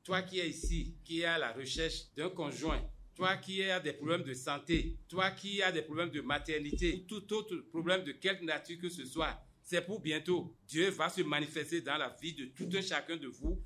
Toi qui es ici, qui es à la recherche d'un conjoint, toi qui as des problèmes de santé, toi qui as des problèmes de maternité, ou tout autre problème de quelque nature que ce soit, c'est pour bientôt. Dieu va se manifester dans la vie de tout un chacun de vous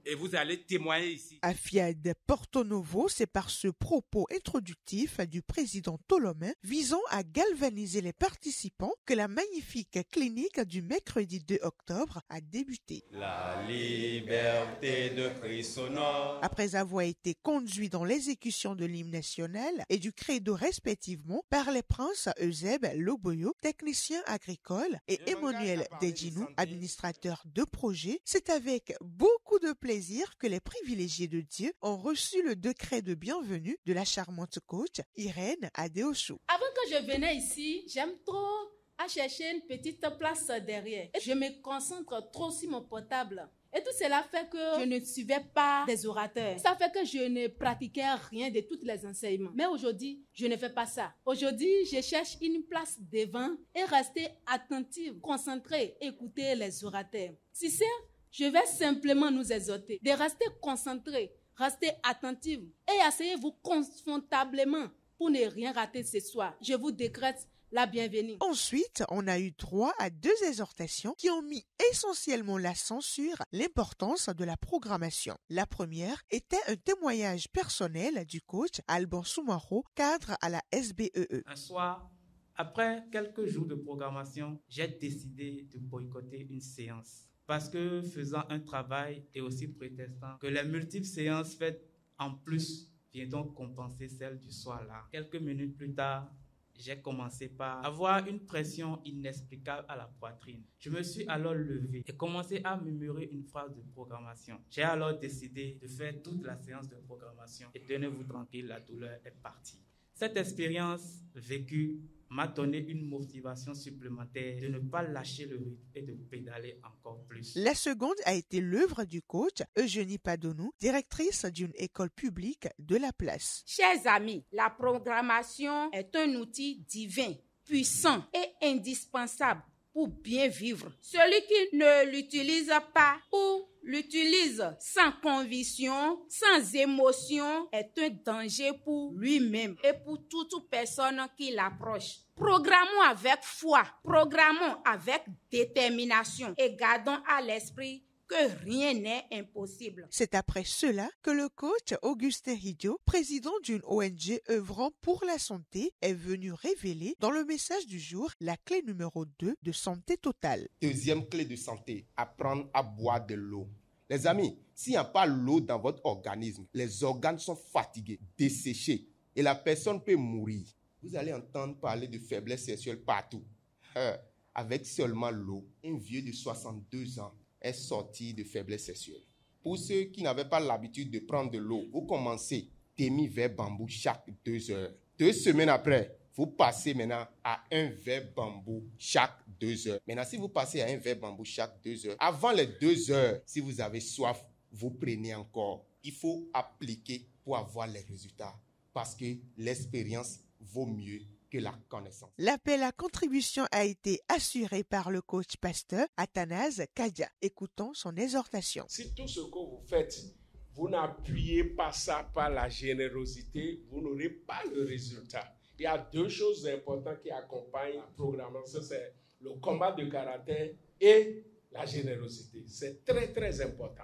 et vous allez témoigner ici. À Fiat Porto Novo, c'est par ce propos introductif du président Tolomé visant à galvaniser les participants que la magnifique clinique du mercredi 2 octobre a débuté. La liberté de Christ sonore. Après avoir été conduit dans l'exécution de l'hymne national et du credo respectivement par les princes Euseb Loboyo, technicien agricole, et Emmanuel Dedinou, administrateur de projet, c'est avec beaucoup de plaisir que les privilégiés de Dieu ont reçu le décret de bienvenue de la charmante coach Irène Adeosu. Avant que je venais ici, j'aime trop à chercher une petite place derrière. Et je me concentre trop sur mon portable. Et tout cela fait que je ne suivais pas des orateurs. Ça fait que je ne pratiquais rien de tous les enseignements. Mais aujourd'hui, je ne fais pas ça. Aujourd'hui, je cherche une place devant et rester attentive, concentrée, écouter les orateurs. Si c'est, je vais simplement nous exhorter de rester concentrés, rester attentifs et asseyez-vous confortablement pour ne rien rater ce soir. Je vous décrète la bienvenue. Ensuite, on a eu droit à 2 exhortations qui ont mis essentiellement l'accent sur l'importance de la programmation. La première était un témoignage personnel du coach Alban Soumaro, cadre à la SBEE. Un soir, après quelques jours de programmation, j'ai décidé de boycotter une séance. Parce que faisant un travail et aussi prétestant que les multiples séances faites en plus viennent donc compenser celles du soir-là. Quelques minutes plus tard, j'ai commencé par avoir une pression inexplicable à la poitrine. Je me suis alors levé et commencé à murmurer une phrase de programmation. J'ai alors décidé de faire toute la séance de programmation et tenez-vous tranquille, la douleur est partie. Cette expérience vécue m'a donné une motivation supplémentaire de ne pas lâcher le rythme et de pédaler encore plus. La seconde a été l'œuvre du coach Eugénie Padonou, directrice d'une école publique de la place. Chers amis, la programmation est un outil divin, puissant et indispensable pour bien vivre. Celui qui ne l'utilise pas ou l'utilise sans conviction, sans émotion, est un danger pour lui-même et pour toute personne qui l'approche. Programmons avec foi, programmons avec détermination et gardons à l'esprit que rien n'est impossible. C'est après cela que le coach Augustin Hidjo, président d'une ONG œuvrant pour la santé, est venu révéler dans le message du jour la clé numéro 2 de santé totale. Deuxième clé de santé, apprendre à boire de l'eau. Les amis, s'il n'y a pas l'eau dans votre organisme, les organes sont fatigués, desséchés et la personne peut mourir. Vous allez entendre parler de faiblesse sexuelle partout. Avec seulement l'eau, un vieux de 62 ans est sorti de faiblesse sexuelle. Pour ceux qui n'avaient pas l'habitude de prendre de l'eau, vous commencez demi-verre bambou chaque 2 heures. 2 semaines après, vous passez maintenant à un verre bambou chaque 2 heures. Maintenant, si vous passez à un verre bambou chaque 2 heures, avant les 2 heures, si vous avez soif, vous prenez encore. Il faut appliquer pour avoir les résultats parce que l'expérience vaut mieux que la connaissance. L'appel à contribution a été assuré par le coach pasteur Athanase Kadia. Écoutons son exhortation. Si tout ce que vous faites, vous n'appuyez pas ça par la générosité, vous n'aurez pas le résultat. Il y a 2 choses importantes qui accompagnent la programmation, c'est le combat de caractère et la générosité. C'est très, très important.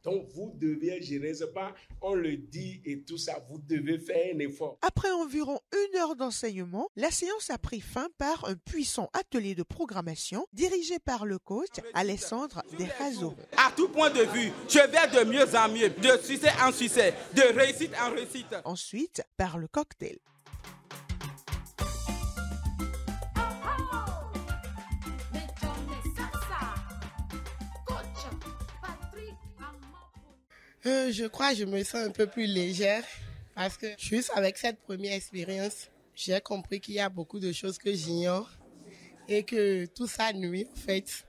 Donc, vous devez gérer, c'est pas on le dit et tout ça, vous devez faire un effort. Après environ 1 heure d'enseignement, la séance a pris fin par un puissant atelier de programmation dirigé par le coach Alessandre Derazo. À tout point de vue, je vais de mieux en mieux, de succès en succès, de réussite en réussite. Ensuite, par le cocktail. Je crois que je me sens un peu plus légère parce que juste avec cette première expérience, j'ai compris qu'il y a beaucoup de choses que j'ignore et que tout ça nuit en fait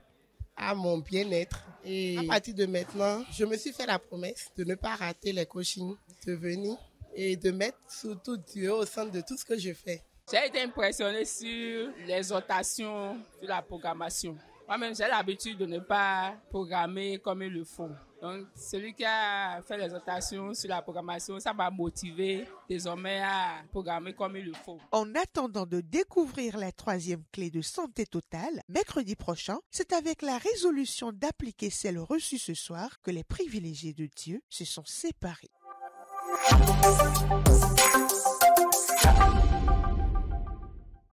à mon bien-être. Et à partir de maintenant, je me suis fait la promesse de ne pas rater les coachings, de venir et de mettre surtout Dieu au centre de tout ce que je fais. J'ai été impressionné sur l'exhortation, sur la programmation. Moi-même, j'ai l'habitude de ne pas programmer comme il le faut. Donc, celui qui a fait l'exhortation sur la programmation, ça m'a motivé désormais à programmer comme il le faut. En attendant de découvrir la 3e clé de santé totale, mercredi prochain, c'est avec la résolution d'appliquer celle reçue ce soir que les privilégiés de Dieu se sont séparés.